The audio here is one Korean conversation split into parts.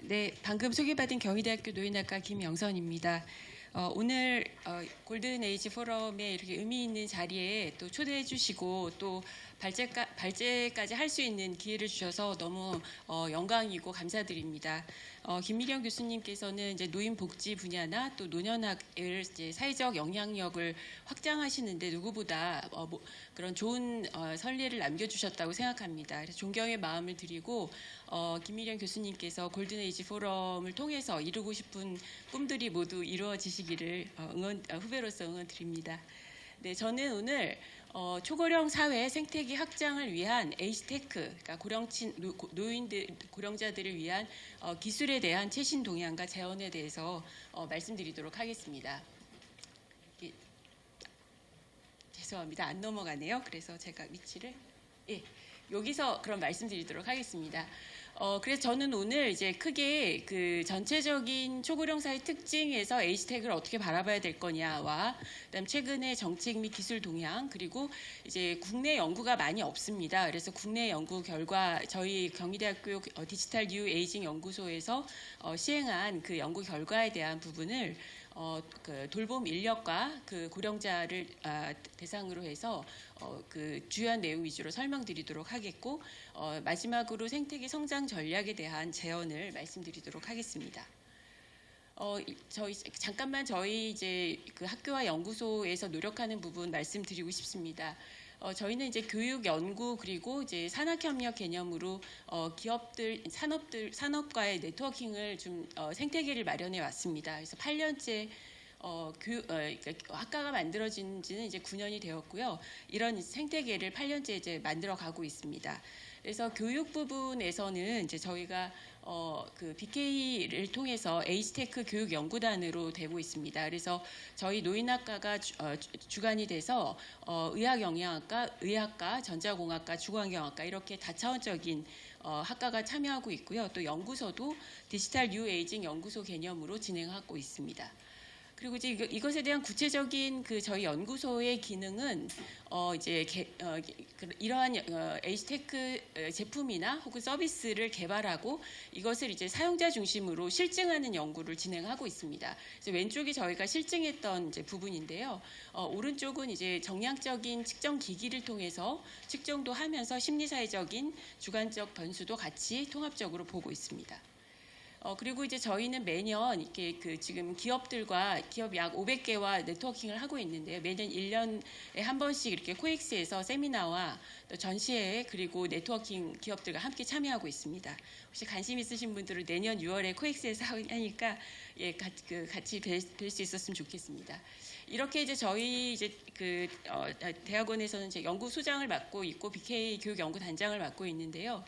네, 방금 소개받은 경희대학교 노인학과 김영선입니다. 오늘 골든에이지 포럼에 이렇게 의미 있는 자리에 또 초대해 주시고 또 발제까지 할 수 있는 기회를 주셔서 너무 영광이고 감사드립니다. 김미령 교수님께서는 이제 노인 복지 분야나 또 노년학을 이제 사회적 영향력을 확장하시는데 누구보다 그런 좋은 선례를 남겨주셨다고 생각합니다. 그래서 존경의 마음을 드리고 김미령 교수님께서 골든에이지 포럼을 통해서 이루고 싶은 꿈들이 모두 이루어지시기를 후배로서 응원드립니다. 네, 저는 오늘 초고령 사회 생태계 확장을 위한 에이지테크, 그러니까 고령자들을 위한 기술에 대한 최신 동향과 제언에 대해서 말씀드리도록 하겠습니다. 죄송합니다. 안 넘어가네요. 그래서 제가 위치를 여기서 그럼 말씀드리도록 하겠습니다. 그래서 저는 오늘 이제 크게 그 전체적인 초고령 사회 특징에서 에이지텍을 어떻게 바라봐야 될 거냐와 그다음 최근의 정책 및 기술 동향 그리고 이제 국내 연구가 많이 없습니다. 그래서 국내 연구 결과 저희 경희대학교 디지털 뉴 에이징 연구소에서 시행한 그 연구 결과에 대한 부분을 그 돌봄 인력과 그 고령자를 대상으로 해서 그 주요한 내용 위주로 설명드리도록 하겠고 마지막으로 생태계 성장 전략에 대한 제언을 말씀드리도록 하겠습니다. 저희 이제 그 학교와 연구소에서 노력하는 부분 말씀드리고 싶습니다. 저희는 이제 교육 연구 그리고 이제 산학협력 개념으로 산업과의 네트워킹을 좀 생태계를 마련해 왔습니다. 그래서 8년째 그러니까 학과가 만들어진 지는 이제 9년이 되었고요. 이런 생태계를 8년째 이제 만들어 가고 있습니다. 그래서 교육 부분에서는 이제 저희가 그 BK를 통해서 에이지테크 교육 연구단으로 되고 있습니다. 그래서 저희 노인학과가 주관이 돼서 의학영양학과, 의학과, 전자공학과, 주거환경학과 이렇게 다차원적인 학과가 참여하고 있고요. 또 연구소도 디지털 뉴 에이징 연구소 개념으로 진행하고 있습니다. 그리고 이제 이것에 대한 구체적인 그 저희 연구소의 기능은 이제 이러한 에이지테크 제품이나 혹은 서비스를 개발하고 이것을 이제 사용자 중심으로 실증하는 연구를 진행하고 있습니다. 그래서 왼쪽이 저희가 실증했던 이제 부분인데요. 오른쪽은 이제 정량적인 측정 기기를 통해서 측정도 하면서 심리사회적인 주관적 변수도 같이 통합적으로 보고 있습니다. 그리고 이제 저희는 매년 이렇게 그 지금 기업 약 500개와 네트워킹을 하고 있는데요. 매년 1년에 한 번씩 이렇게 코엑스에서 세미나와 또 전시회 그리고 네트워킹 기업들과 함께 참여하고 있습니다. 혹시 관심 있으신 분들은 내년 6월에 코엑스에서 하니까 같이 뵐 수 있었으면 좋겠습니다. 이렇게 이제 저희 이제 그 대학원에서는 제 연구소장을 맡고 있고 BK 교육연구단장을 맡고 있는데요.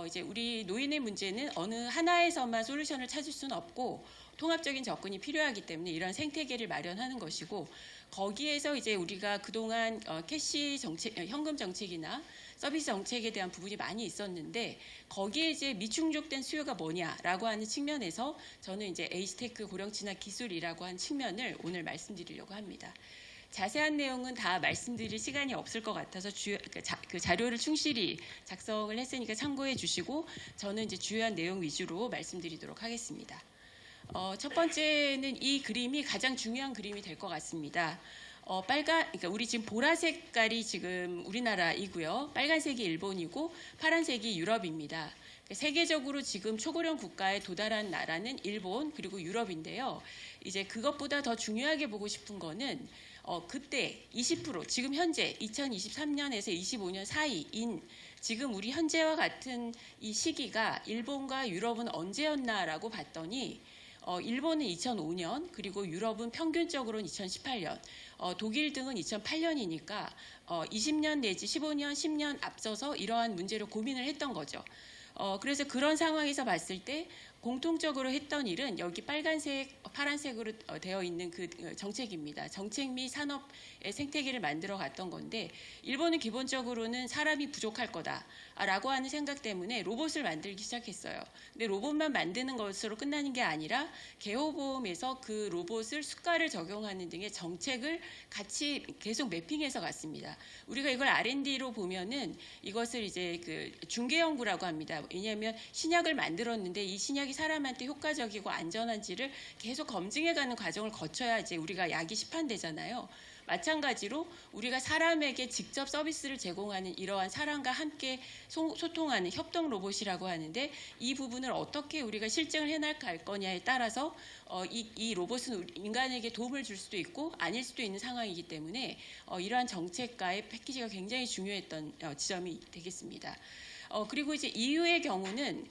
이제 우리 노인의 문제는 어느 하나에서만 솔루션을 찾을 수는 없고 통합적인 접근이 필요하기 때문에 이런 생태계를 마련하는 것이고 거기에서 이제 우리가 그동안 캐시 정책, 현금 정책이나 서비스 정책에 대한 부분이 많이 있었는데 거기에 이제 미충족된 수요가 뭐냐라고 하는 측면에서 저는 이제 에이지테크 고령친화 기술이라고 한 측면을 오늘 말씀드리려고 합니다. 자세한 내용은 다 말씀드릴 시간이 없을 것 같아서 그 자료를 충실히 작성을 했으니까 참고해 주시고 저는 이제 주요한 내용 위주로 말씀드리도록 하겠습니다. 첫 번째는 이 그림이 가장 중요한 그림이 될 것 같습니다. 그러니까 우리 지금 보라색 색깔이 지금 우리나라이고요. 빨간색이 일본이고 파란색이 유럽입니다. 세계적으로 지금 초고령 국가에 도달한 나라는 일본 그리고 유럽인데요. 이제 그것보다 더 중요하게 보고 싶은 거는 그때 20% 지금 현재 2023년에서 25년 사이인 지금 우리 현재와 같은 이 시기가 일본과 유럽은 언제였나라고 봤더니 일본은 2005년 그리고 유럽은 평균적으로는 2018년 독일 등은 2008년이니까 20년 내지 15년 10년 앞서서 이러한 문제를 고민을 했던 거죠. 그래서 그런 상황에서 봤을 때 공통적으로 했던 일은 여기 빨간색, 파란색으로 되어 있는 그 정책입니다. 정책 및 산업의 생태계를 만들어 갔던 건데 일본은 기본적으로는 사람이 부족할 거다라고 하는 생각 때문에 로봇을 만들기 시작했어요. 근데 로봇만 만드는 것으로 끝나는 게 아니라 개호보험에서 그 로봇을 수가를 적용하는 등의 정책을 같이 계속 매핑해서 갔습니다. 우리가 이걸 R&D로 보면은 이것을 이제 그 중개 연구라고 합니다. 왜냐하면 신약을 만들었는데 이 신약의 약이 사람한테 효과적이고 안전한지를 계속 검증해가는 과정을 거쳐야 이제 우리가 약이 시판되잖아요. 마찬가지로 우리가 사람에게 직접 서비스를 제공하는 이러한 사람과 함께 소통하는 협동 로봇이라고 하는데, 이 부분을 어떻게 우리가 실증을 해나갈 거냐에 따라서 이 로봇은 인간에게 도움을 줄 수도 있고 아닐 수도 있는 상황이기 때문에 이러한 정책과의 패키지가 굉장히 중요했던 지점이 되겠습니다. 그리고 이제 EU의 경우는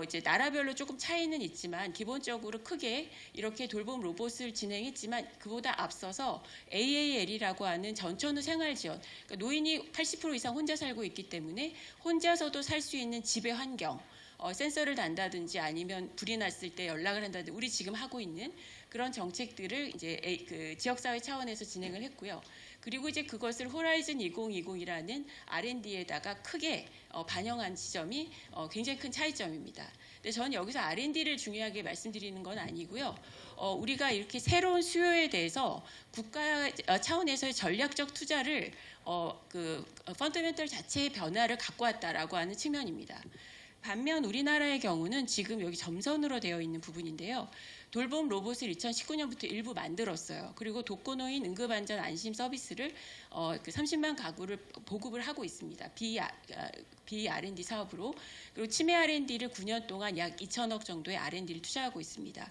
이제 나라별로 조금 차이는 있지만 기본적으로 크게 이렇게 돌봄 로봇을 진행했지만, 그보다 앞서서 AAL이라고 하는 전천후 생활 지원, 그러니까 노인이 80% 이상 혼자 살고 있기 때문에 혼자서도 살 수 있는 집의 환경, 센서를 단다든지 아니면 불이 났을 때 연락을 한다든지 우리 지금 하고 있는 그런 정책들을 이제 그 지역사회 차원에서 진행을 했고요. 그리고 이제 그것을 호라이즌 2020이라는 R&D에다가 크게 반영한 지점이 굉장히 큰 차이점입니다. 근데 저는 여기서 R&D를 중요하게 말씀드리는 건 아니고요. 우리가 이렇게 새로운 수요에 대해서 국가 차원에서의 전략적 투자를 그 펀더멘털 자체의 변화를 갖고 왔다라고 하는 측면입니다. 반면 우리나라의 경우는 지금 여기 점선으로 되어 있는 부분인데요. 돌봄 로봇을 2019년부터 일부 만들었어요. 그리고 독거노인 응급안전 안심 서비스를 그 30만 가구를 보급을 하고 있습니다. B&R&D 사업으로. 그리고 치매 R&D를 9년 동안 약 2천억 정도의 R&D를 투자하고 있습니다.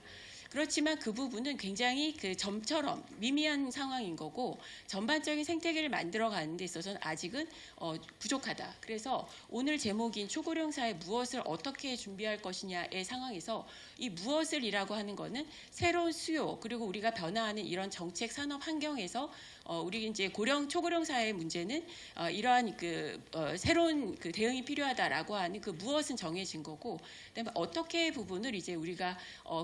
그렇지만 그 부분은 굉장히 그 점처럼 미미한 상황인 거고, 전반적인 생태계를 만들어가는 데 있어서는 아직은 부족하다. 그래서 오늘 제목인 초고령 사회 무엇을 어떻게 준비할 것이냐의 상황에서 이 무엇을이라고 하는 거는 새로운 수요, 그리고 우리가 변화하는 이런 정책 산업 환경에서 우리 이제 초고령 사회의 문제는 이러한 그 새로운 그 대응이 필요하다라고 하는 그 무엇은 정해진 거고, 그다음에 어떻게 부분을 이제 우리가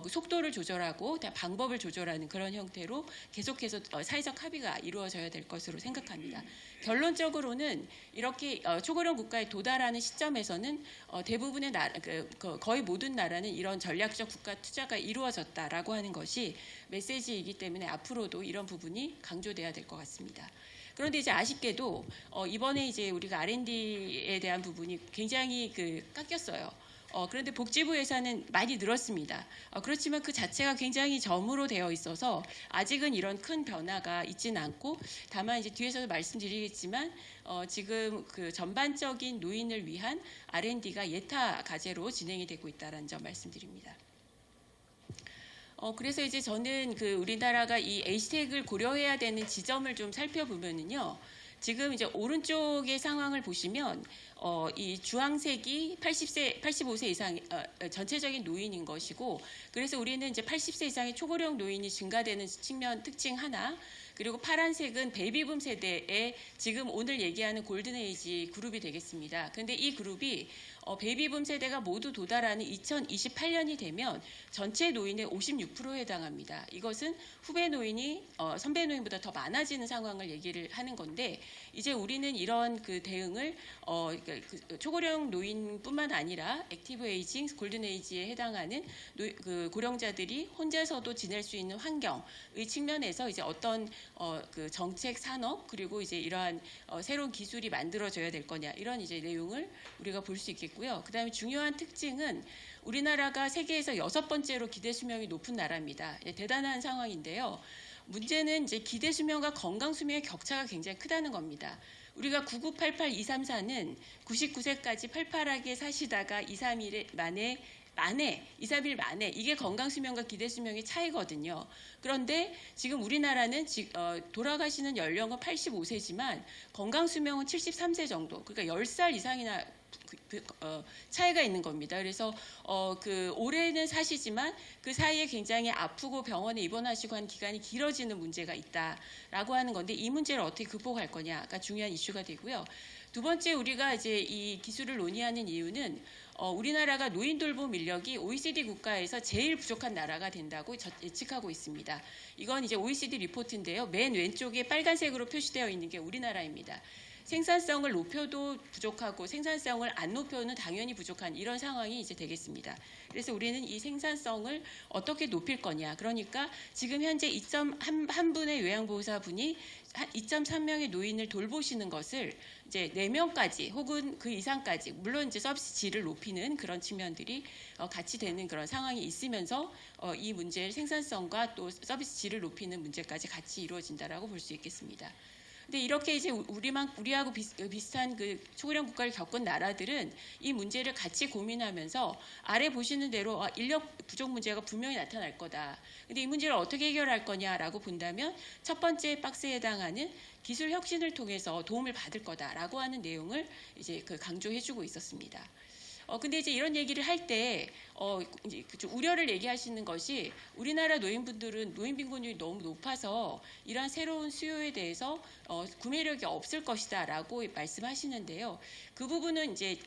그 속도를 조절하고 방법을 조절하는 그런 형태로 계속해서 사회적 합의가 이루어져야 될 것으로 생각합니다. 결론적으로는 이렇게 초고령 국가에 도달하는 시점에서는 대부분의 거의 모든 나라는 이런 전략적 국가 투자가 이루어졌다라고 하는 것이 메시지이기 때문에 앞으로도 이런 부분이 강조돼야 될 것 같습니다. 그런데 이제 아쉽게도 이번에 이제 우리가 R&D에 대한 부분이 굉장히 깎였어요. 그런데 복지부 예산은 많이 늘었습니다. 그렇지만 그 자체가 굉장히 점으로 되어 있어서 아직은 이런 큰 변화가 있지는 않고, 다만 이제 뒤에서도 말씀드리겠지만 지금 그 전반적인 노인을 위한 R&D가 예타 과제로 진행이 되고 있다는 점 말씀드립니다. 그래서 이제 저는 우리나라가 이 에이스택을 고려해야 되는 지점을 좀 살펴보면은요. 지금 이제 오른쪽의 상황을 보시면 이 주황색이 85세 이상 전체적인 노인인 것이고, 그래서 우리는 이제 80세 이상의 초고령 노인이 증가되는 측면 특징 하나, 그리고 파란색은 베이비붐 세대의 지금 오늘 얘기하는 골든에이지 그룹이 되겠습니다. 그런데 이 그룹이 베이비붐 세대가 모두 도달하는 2028년이 되면 전체 노인의 56%에 해당합니다. 이것은 후배 노인이 선배 노인보다 더 많아지는 상황을 얘기를 하는 건데, 이제 우리는 이런 그 대응을 초고령 노인뿐만 아니라 액티브 에이징, 골든 에이지에 해당하는 고령자들이 혼자서도 지낼 수 있는 환경의 측면에서 이제 어떤 그 정책 산업, 그리고 이제 이러한 새로운 기술이 만들어져야 될 거냐, 이런 이제 내용을 우리가 볼 수 있겠고요. 그다음에 중요한 특징은 우리나라가 세계에서 6번째로 기대 수명이 높은 나라입니다. 대단한 상황인데요. 문제는 이제 기대 수명과 건강 수명의 격차가 굉장히 크다는 겁니다. 우리가 9988-234는 99세까지 팔팔하게 사시다가 2, 3일 만에 2, 3일 만에, 이게 건강수명과 기대수명의 차이거든요. 그런데 지금 우리나라는 돌아가시는 연령은 85세지만 건강수명은 73세 정도, 그러니까 10살 이상이나 차이가 있는 겁니다. 그래서 올해는 사시지만 그 사이에 굉장히 아프고 병원에 입원하시고 하는 기간이 길어지는 문제가 있다라고 하는 건데, 이 문제를 어떻게 극복할 거냐가 중요한 이슈가 되고요. 두 번째, 우리가 이제 이 기술을 논의하는 이유는 우리나라가 노인 돌봄 인력이 OECD 국가에서 제일 부족한 나라가 된다고 예측하고 있습니다. 이건 이제 OECD 리포트인데요. 맨 왼쪽에 빨간색으로 표시되어 있는 게 우리나라입니다. 생산성을 높여도 부족하고 생산성을 안 높여는 당연히 부족한 이런 상황이 이제 되겠습니다. 그래서 우리는 이 생산성을 어떻게 높일 거냐. 그러니까 지금 현재 2.1분의 요양보호사분이 2.3명의 노인을 돌보시는 것을 이제 4명까지 혹은 그 이상까지, 물론 이제 서비스 질을 높이는 그런 측면들이 같이 되는 그런 상황이 있으면서 이 문제의 생산성과 또 서비스 질을 높이는 문제까지 같이 이루어진다라고 볼 수 있겠습니다. 근데 이렇게 이제 우리하고 비슷한 그 초고령 국가를 겪은 나라들은 이 문제를 같이 고민하면서 아래 보시는 대로 인력 부족 문제가 분명히 나타날 거다. 근데 이 문제를 어떻게 해결할 거냐라고 본다면 첫 번째 박스에 해당하는 기술 혁신을 통해서 도움을 받을 거다라고 하는 내용을 이제 강조해주고 있었습니다. 근데 이제 이런 얘기를 할 때 이제 우려를 얘기하시는 것이 우리나라 노인분들은 노인 빈곤율이 너무 높아서 이러한 새로운 수요에 대해서 구매력이 없을 것이다라고 말씀하시는데요. 그 부분은 이제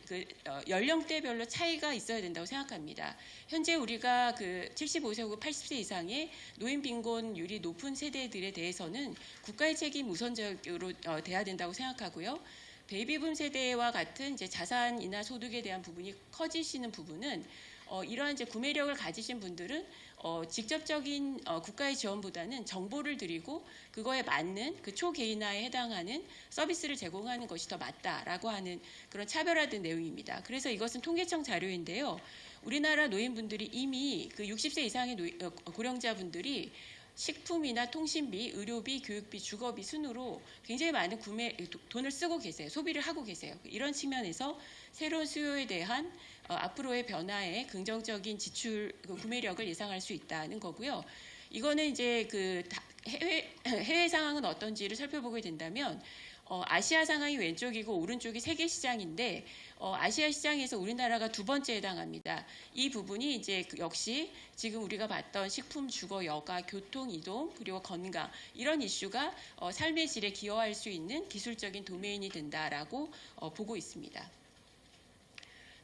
연령대별로 차이가 있어야 된다고 생각합니다. 현재 우리가 75세 혹은 80세 이상의 노인 빈곤율이 높은 세대들에 대해서는 국가의 책임 우선적으로 돼야 된다고 생각하고요. 베이비붐 세대와 같은 이제 자산이나 소득에 대한 부분이 커지시는 부분은 이러한 이제 구매력을 가지신 분들은 직접적인 국가의 지원보다는 정보를 드리고 그거에 맞는 그 초개인화에 해당하는 서비스를 제공하는 것이 더 맞다라고 하는 그런 차별화된 내용입니다. 그래서 이것은 통계청 자료인데요. 우리나라 노인분들이 이미 60세 이상의 고령자분들이 식품이나 통신비, 의료비, 교육비, 주거비 순으로 굉장히 많은 돈을 쓰고 계세요. 소비를 하고 계세요. 이런 측면에서 새로운 수요에 대한 앞으로의 변화에 긍정적인 지출 구매력을 예상할 수 있다는 거고요. 이거는 이제 해외 상황은 어떤지를 살펴보게 된다면 아시아 상황이 왼쪽이고 오른쪽이 세계 시장인데 아시아 시장에서 우리나라가 두 번째에 해당합니다. 이 부분이 이제 역시 지금 우리가 봤던 식품, 주거, 여가, 교통, 이동, 그리고 건강 이런 이슈가 삶의 질에 기여할 수 있는 기술적인 도메인이 된다라고 보고 있습니다.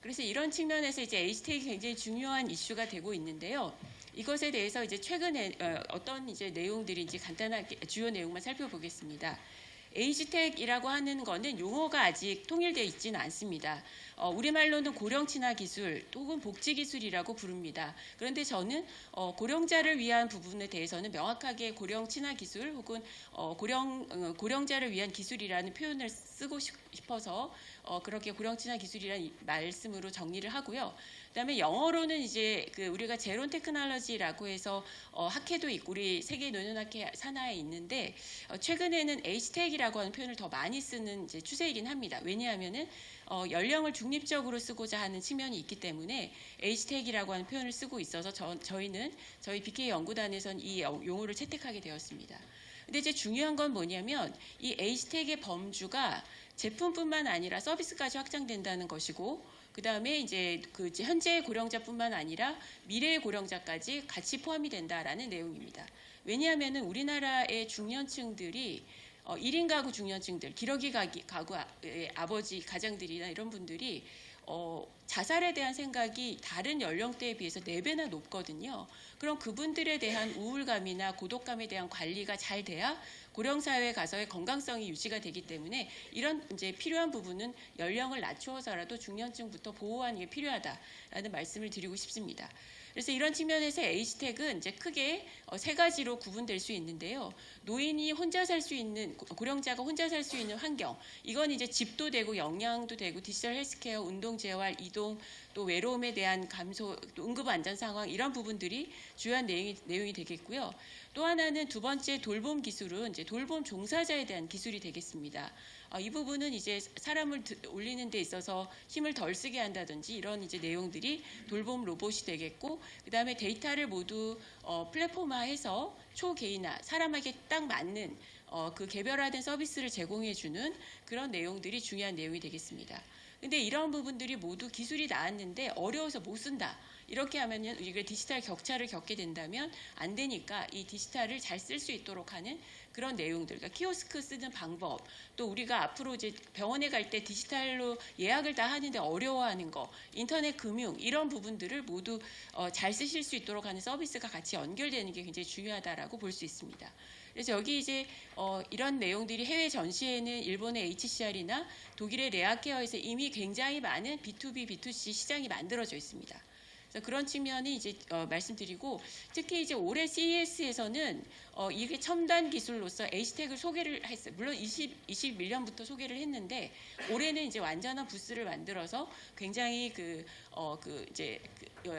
그래서 이런 측면에서 이제 에이지텍이 굉장히 중요한 이슈가 되고 있는데요. 이것에 대해서 이제 최근에 어떤 이제 내용들인지 간단하게 주요 내용만 살펴보겠습니다. 에이지텍이라고 하는 거는 용어가 아직 통일되어 있지는 않습니다. 우리말로는 고령 친화 기술 혹은 복지 기술이라고 부릅니다. 그런데 저는 고령자를 위한 부분에 대해서는 명확하게 고령 친화 기술 혹은 고령자를 위한 기술이라는 표현을 쓰고 싶어서 그렇게 고령 친화 기술이라는 말씀으로 정리를 하고요. 그다음에 영어로는 이제 우리가 제론 테크놀로지라고 해서 학회도 있고 우리 세계 노년학회 산하에 있는데 최근에는 에이지텍이라고 하는 표현을 더 많이 쓰는 이제 추세이긴 합니다. 왜냐하면은 연령을 중립적으로 쓰고자 하는 측면이 있기 때문에 에이지텍이라고 하는 표현을 쓰고 있어서 저희는 저희 BK 연구단에선 이 용어를 채택하게 되었습니다. 근데 이제 중요한 건 뭐냐면 이 에이지텍의 범주가 제품뿐만 아니라 서비스까지 확장된다는 것이고 그 다음에 이제 현재 고령자뿐만 아니라 미래의 고령자까지 같이 포함이 된다라는 내용입니다. 왜냐하면은 우리나라의 중년층들이 1인 가구 중년층들, 기러기 가구의 아버지 가장들이나 이런 분들이 자살에 대한 생각이 다른 연령대에 비해서 4배나 높거든요. 그럼 그분들에 대한 우울감이나 고독감에 대한 관리가 잘 돼야 고령사회에 가서의 건강성이 유지가 되기 때문에 이런 이제 필요한 부분은 연령을 낮추어서라도 중년층부터 보호하는 게 필요하다라는 말씀을 드리고 싶습니다. 그래서 이런 측면에서 에이지텍은 이제 크게 3가지로 구분될 수 있는데요. 노인이 혼자 살 수 있는, 고령자가 혼자 살 수 있는 환경, 이건 이제 집도 되고 영양도 되고 디지털 헬스케어, 운동 재활, 이동, 또 외로움에 대한 감소, 또 응급 안전 상황 이런 부분들이 주요한 내용이 되겠고요. 또 하나는 두 번째 돌봄 기술은 이제 돌봄 종사자에 대한 기술이 되겠습니다. 이 부분은 이제 사람을 올리는 데 있어서 힘을 덜 쓰게 한다든지 이런 이제 내용들이 돌봄 로봇이 되겠고, 그 다음에 데이터를 모두 플랫폼화해서 초개인화, 사람에게 딱 맞는 그 개별화된 서비스를 제공해주는 그런 내용들이 중요한 내용이 되겠습니다. 근데 이런 부분들이 모두 기술이 나왔는데 어려워서 못 쓴다. 이렇게 하면은 우리가 디지털 격차를 겪게 된다면 안 되니까 이 디지털을 잘 쓸 수 있도록 하는 그런 내용들, 그러니까 키오스크 쓰는 방법, 또 우리가 앞으로 이제 병원에 갈 때 디지털로 예약을 다 하는데 어려워하는 거, 인터넷 금융 이런 부분들을 모두 잘 쓰실 수 있도록 하는 서비스가 같이 연결되는 게 굉장히 중요하다라고 볼 수 있습니다. 그래서 여기 이제 이런 내용들이 해외 전시에는 일본의 HCR이나 독일의 레아케어에서 이미 굉장히 많은 B2B, B2C 시장이 만들어져 있습니다. 그래서 그런 측면이 이제 말씀드리고, 특히 이제 올해 CES에서는 이게 첨단 기술로서 H텍을 소개를 했어요. 물론 21년부터 소개를 했는데 올해는 이제 완전한 부스를 만들어서 굉장히 이제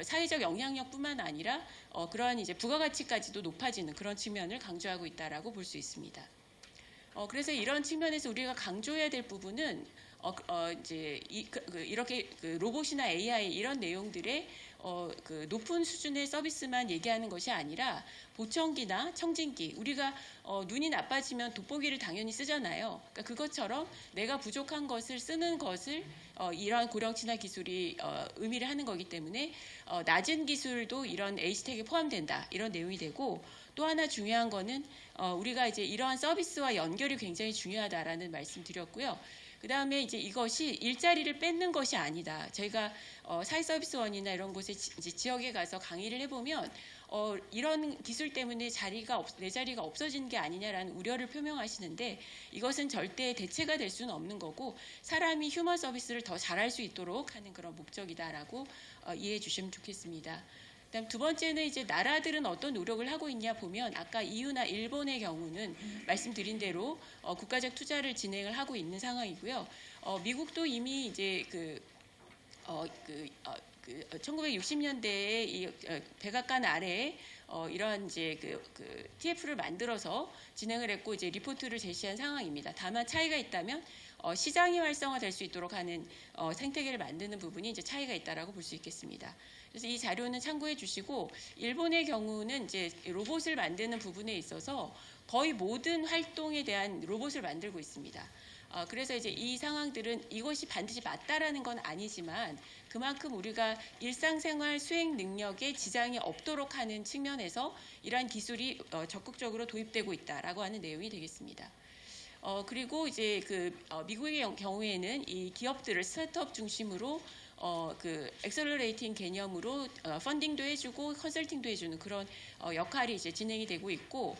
사회적 영향력뿐만 아니라 그러한 이제 부가가치까지도 높아지는 그런 측면을 강조하고 있다라고 볼 수 있습니다. 그래서 이런 측면에서 우리가 강조해야 될 부분은 이제 이렇게 로봇이나 AI 이런 내용들의 높은 수준의 서비스만 얘기하는 것이 아니라 보청기나 청진기, 우리가 눈이 나빠지면 돋보기를 당연히 쓰잖아요. 그러니까 그것처럼 내가 부족한 것을 쓰는 것을 이러한 고령친화 기술이 의미를 하는 거기 때문에 낮은 기술도 이런 H텍에 포함된다, 이런 내용이 되고, 또 하나 중요한 거는 우리가 이제 이러한 서비스와 연결이 굉장히 중요하다라는 말씀 드렸고요. 그 다음에 이제 이것이 일자리를 뺏는 것이 아니다. 저희가 사회서비스원이나 이런 곳에 이제 지역에 가서 강의를 해보면 이런 기술 때문에 내 자리가 없어지는 게 아니냐라는 우려를 표명하시는데, 이것은 절대 대체가 될 수는 없는 거고 사람이 휴먼 서비스를 더 잘할 수 있도록 하는 그런 목적이다라고 이해해 주시면 좋겠습니다. 그다음 두 번째는 이제 나라들은 어떤 노력을 하고 있냐 보면, 아까 EU나 일본의 경우는 말씀드린 대로 국가적 투자를 진행을 하고 있는 상황이고요. 미국도 이미 이제 1960년대에 이 백악관 아래에 이러한 이제 TF를 만들어서 진행을 했고 이제 리포트를 제시한 상황입니다. 다만 차이가 있다면 시장이 활성화될 수 있도록 하는 생태계를 만드는 부분이 이제 차이가 있다라고 볼 수 있겠습니다. 그래서 이 자료는 참고해 주시고, 일본의 경우는 이제 로봇을 만드는 부분에 있어서 거의 모든 활동에 대한 로봇을 만들고 있습니다. 그래서 이제 이 상황들은 이것이 반드시 맞다라는 건 아니지만 그만큼 우리가 일상생활 수행 능력에 지장이 없도록 하는 측면에서 이러한 기술이 적극적으로 도입되고 있다라고 하는 내용이 되겠습니다. 그리고 이제 미국의 경우에는 이 기업들을 스타트업 중심으로 엑셀러레이팅 개념으로 펀딩도 해주고 컨설팅도 해주는 그런 역할이 이제 진행이 되고 있고,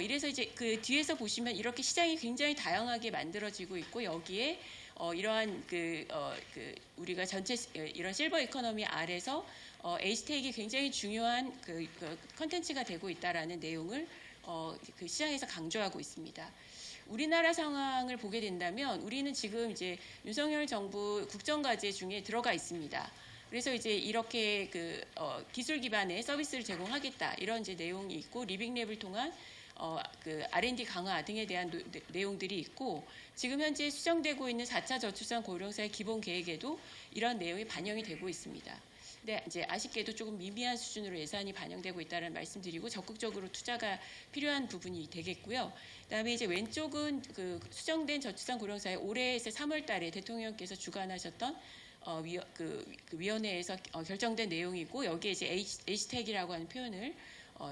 이래서 이제 그 뒤에서 보시면 이렇게 시장이 굉장히 다양하게 만들어지고 있고, 여기에 이러한 우리가 전체 이런 실버 이코노미 아래서 H텍이 굉장히 중요한 컨텐츠가 되고 있다라는 내용을 시장에서 강조하고 있습니다. 우리나라 상황을 보게 된다면 우리는 지금 이제 윤석열 정부 국정과제 중에 들어가 있습니다. 그래서 이제 이렇게 기술 기반의 서비스를 제공하겠다, 이런 이제 내용이 있고, 리빙랩을 통한 R&D 강화 등에 대한 내용들이 있고, 지금 현재 수정되고 있는 4차 저출산 고령사회 기본 계획에도 이런 내용이 반영이 되고 있습니다. 근데 이제 아쉽게도 조금 미미한 수준으로 예산이 반영되고 있다는 말씀드리고, 적극적으로 투자가 필요한 부분이 되겠고요. 그다음에 이제 왼쪽은 수정된 저출산 고령사회 올해 3월달에 대통령께서 주관하셨던 위원회에서 결정된 내용이고, 여기에 이제 H텍이라고 하는 표현을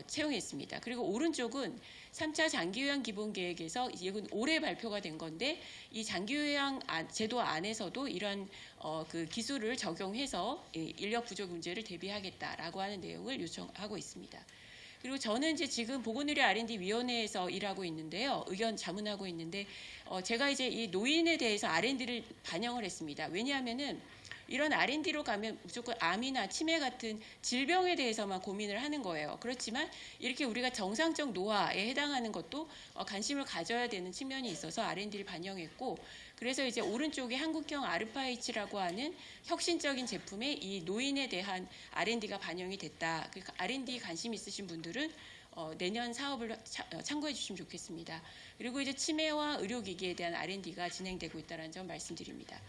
채용했습니다. 그리고 오른쪽은 3차 장기요양 기본계획에서 이건 올해 발표가 된 건데, 이 장기요양 제도 안에서도 이러한 기술을 적용해서 인력 부족 문제를 대비하겠다라고 하는 내용을 요청하고 있습니다. 그리고 저는 이제 지금 보건의료 R&D 위원회에서 일하고 있는데요, 의견 자문하고 있는데, 제가 이제 이 노인에 대해서 R&D를 반영을 했습니다. 왜냐하면은 이런 R&D로 가면 무조건 암이나 치매 같은 질병에 대해서만 고민을 하는 거예요. 그렇지만 이렇게 우리가 정상적 노화에 해당하는 것도 관심을 가져야 되는 측면이 있어서 R&D를 반영했고, 그래서 이제 오른쪽에 한국형 아르파H라고 하는 혁신적인 제품에 이 노인에 대한 R&D가 반영이 됐다. 그러니까 R&D 관심 있으신 분들은 내년 사업을 참고해 주시면 좋겠습니다. 그리고 이제 치매와 의료기기에 대한 R&D가 진행되고 있다는 점 말씀드립니다.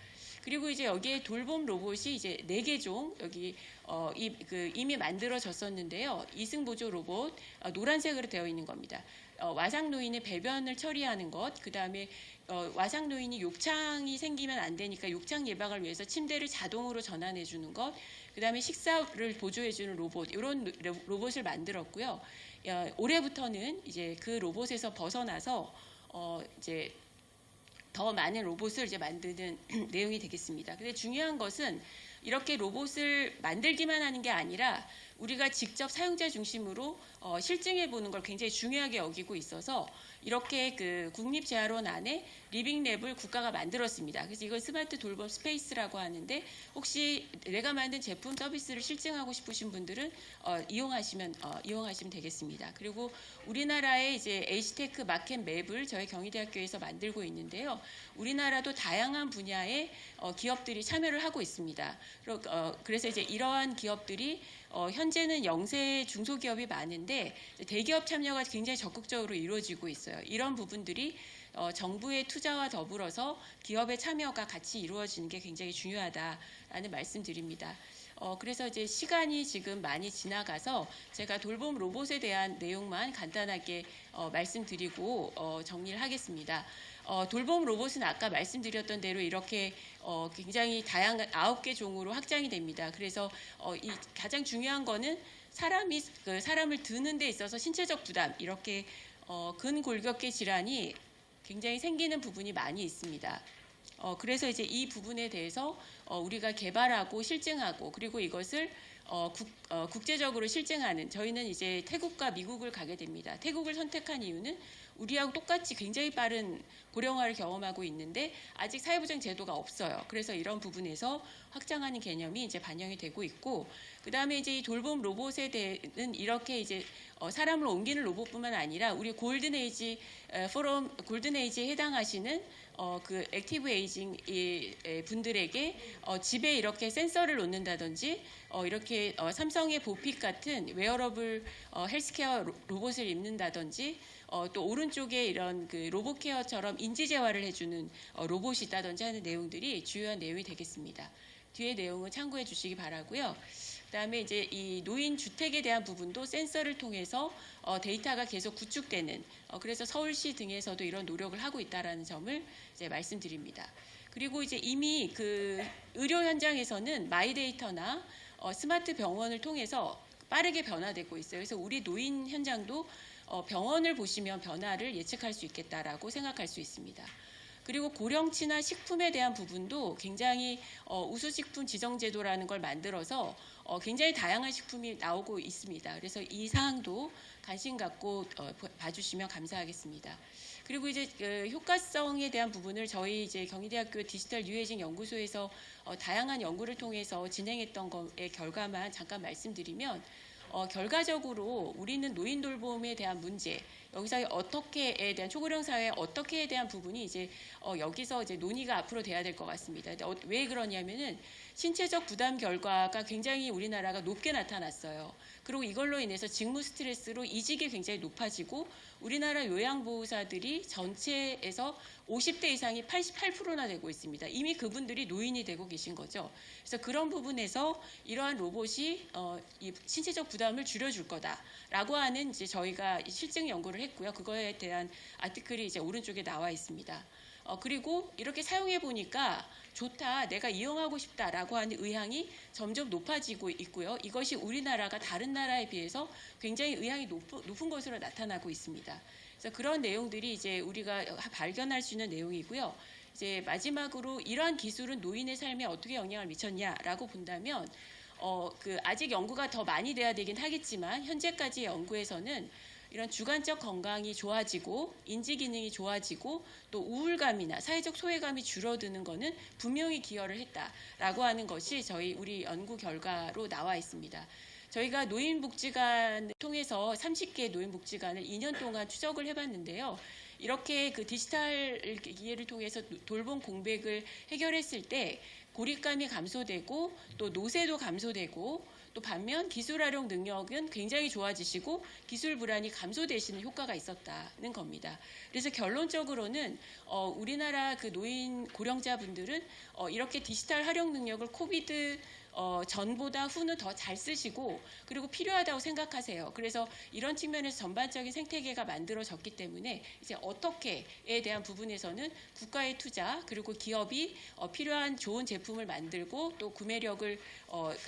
그리고 이제 여기에 돌봄 로봇이 이제 4개 여기 이미 만들어졌었는데요. 이승보조 로봇 노란색으로 되어 있는 겁니다. 와상 노인의 배변을 처리하는 것, 그 다음에 와상 노인이 욕창이 생기면 안 되니까 욕창 예방을 위해서 침대를 자동으로 전환해 주는 것, 그 다음에 식사를 보조해 주는 로봇, 이런 로봇을 만들었고요. 올해부터는 이제 그 로봇에서 벗어나서 이제 더 많은 로봇을 이제 만드는 내용이 되겠습니다. 근데 중요한 것은 이렇게 로봇을 만들기만 하는 게 아니라 우리가 직접 사용자 중심으로 실증해 보는 걸 굉장히 중요하게 여기고 있어서 이렇게 그 국립재활원 안에 리빙랩을 국가가 만들었습니다. 그래서 이걸 스마트 돌봄 스페이스라고 하는데 혹시 내가 만든 제품 서비스를 실증하고 싶으신 분들은 이용하시면 되겠습니다. 그리고 우리나라의 이제 H테크 마켓 맵을 저희 경희대학교에서 만들고 있는데요. 우리나라도 다양한 분야의 기업들이 참여를 하고 있습니다. 그래서 이제 이러한 기업들이 현재는 영세 중소기업이 많은데 대기업 참여가 굉장히 적극적으로 이루어지고 있어요. 이런 부분들이 정부의 투자와 더불어서 기업의 참여가 같이 이루어지는 게 굉장히 중요하다라는 말씀드립니다. 그래서 이제 시간이 지금 많이 지나가서 제가 돌봄 로봇에 대한 내용만 간단하게 말씀드리고 정리를 하겠습니다. 돌봄 로봇은 아까 말씀드렸던 대로 이렇게 굉장히 다양한 9개 종으로 확장이 됩니다. 그래서 이 가장 중요한 거는 사람을 드는 데 있어서 신체적 부담, 이렇게 근골격계 질환이 굉장히 생기는 부분이 많이 있습니다. 그래서 이제 이 부분에 대해서 우리가 개발하고 실증하고 그리고 이것을 국제적으로 실증하는, 저희는 이제 태국과 미국을 가게 됩니다. 태국을 선택한 이유는 우리하고 똑같이 굉장히 빠른 고령화를 경험하고 있는데 아직 사회보장 제도가 없어요. 그래서 이런 부분에서 확장하는 개념이 이제 반영이 되고 있고, 그 다음에 이제 이 돌봄 로봇에 대해서는 이렇게 이제 사람을 옮기는 로봇뿐만 아니라 우리 골든에이지 포럼 골든에이지에 해당하시는 그 액티브 에이징 분들에게 집에 이렇게 센서를 놓는다든지 이렇게 삼성의 보픽 같은 웨어러블 헬스케어 로봇을 입는다든지 또 오른쪽에 이런 그 로봇 케어처럼 인지 재활을 해주는 로봇이 있다든지 하는 내용들이 주요한 내용이 되겠습니다. 뒤에 내용을 참고해 주시기 바라고요. 그다음에 이제 이 노인 주택에 대한 부분도 센서를 통해서 데이터가 계속 구축되는, 그래서 서울시 등에서도 이런 노력을 하고 있다라는 점을 이제 말씀드립니다. 그리고 이제 이미 그 의료 현장에서는 마이데이터나 스마트 병원을 통해서 빠르게 변화되고 있어요. 그래서 우리 노인 현장도 병원을 보시면 변화를 예측할 수 있겠다라고 생각할 수 있습니다. 그리고 고령치나 식품에 대한 부분도 굉장히 우수식품 지정제도라는 걸 만들어서 굉장히 다양한 식품이 나오고 있습니다. 그래서 이 사항도 관심 갖고 봐주시면 감사하겠습니다. 그리고 이제 효과성에 대한 부분을 저희 이제 경희대학교 디지털 뉴에이징 연구소에서 다양한 연구를 통해서 진행했던 것의 결과만 잠깐 말씀드리면, 결과적으로 우리는 노인 돌봄에 대한 문제, 여기서 어떻게에 대한 초고령 사회에 어떻게에 대한 부분이 이제 여기서 이제 논의가 앞으로 돼야 될 것 같습니다. 왜 그러냐면은 신체적 부담 결과가 굉장히 우리나라가 높게 나타났어요. 그리고 이걸로 인해서 직무 스트레스로 이직이 굉장히 높아지고 우리나라 요양보호사들이 전체에서 50대 이상이 88%나 되고 있습니다. 이미 그분들이 노인이 되고 계신 거죠. 그래서 그런 부분에서 이러한 로봇이 이 신체적 부담을 줄여줄 거다라고 하는 이제 저희가 실증 연구를 했고요. 그거에 대한 아티클이 이제 오른쪽에 나와 있습니다. 그리고 이렇게 사용해 보니까 좋다, 내가 이용하고 싶다라고 하는 의향이 점점 높아지고 있고요. 이것이 우리나라가 다른 나라에 비해서 굉장히 의향이 높은 것으로 나타나고 있습니다. 그래서 그런 내용들이 이제 우리가 발견할 수 있는 내용이고요. 이제 마지막으로 이러한 기술은 노인의 삶에 어떻게 영향을 미쳤냐라고 본다면 아직 연구가 더 많이 돼야 되긴 하겠지만 현재까지의 연구에서는 이런 주관적 건강이 좋아지고 인지 기능이 좋아지고 또 우울감이나 사회적 소외감이 줄어드는 것은 분명히 기여를 했다라고 하는 것이 우리 연구 결과로 나와 있습니다. 저희가 노인복지관을 통해서 30개 노인복지관을 2년 동안 추적을 해봤는데요. 이렇게 그 디지털 기회를 통해서 돌봄 공백을 해결했을 때 고립감이 감소되고 또 노쇠도 감소되고 또 반면 기술 활용 능력은 굉장히 좋아지시고 기술 불안이 감소되시는 효과가 있었다는 겁니다. 그래서 결론적으로는 우리나라 그 노인 고령자분들은 이렇게 디지털 활용 능력을 코비드 전보다 후는 더 잘 쓰시고 그리고 필요하다고 생각하세요. 그래서 이런 측면에서 전반적인 생태계가 만들어졌기 때문에 이제 어떻게에 대한 부분에서는 국가의 투자 그리고 기업이 필요한 좋은 제품을 만들고 또 구매력을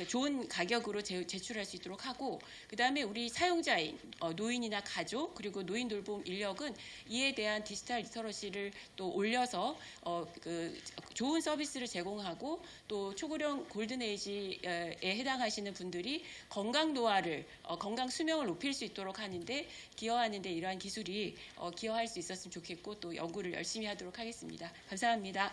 좋은 가격으로 제출할 수 있도록 하고 그다음에 우리 사용자인 노인이나 가족 그리고 노인 돌봄 인력은 이에 대한 디지털 리터러시를 또 올려서 좋은 서비스를 제공하고 또 초고령 골든에이지에 해당하시는 분들이 건강 노화를 건강 수명을 높일 수 있도록 하는데 기여하는데 이러한 기술이 기여할 수 있었으면 좋겠고 또 연구를 열심히 하도록 하겠습니다. 감사합니다.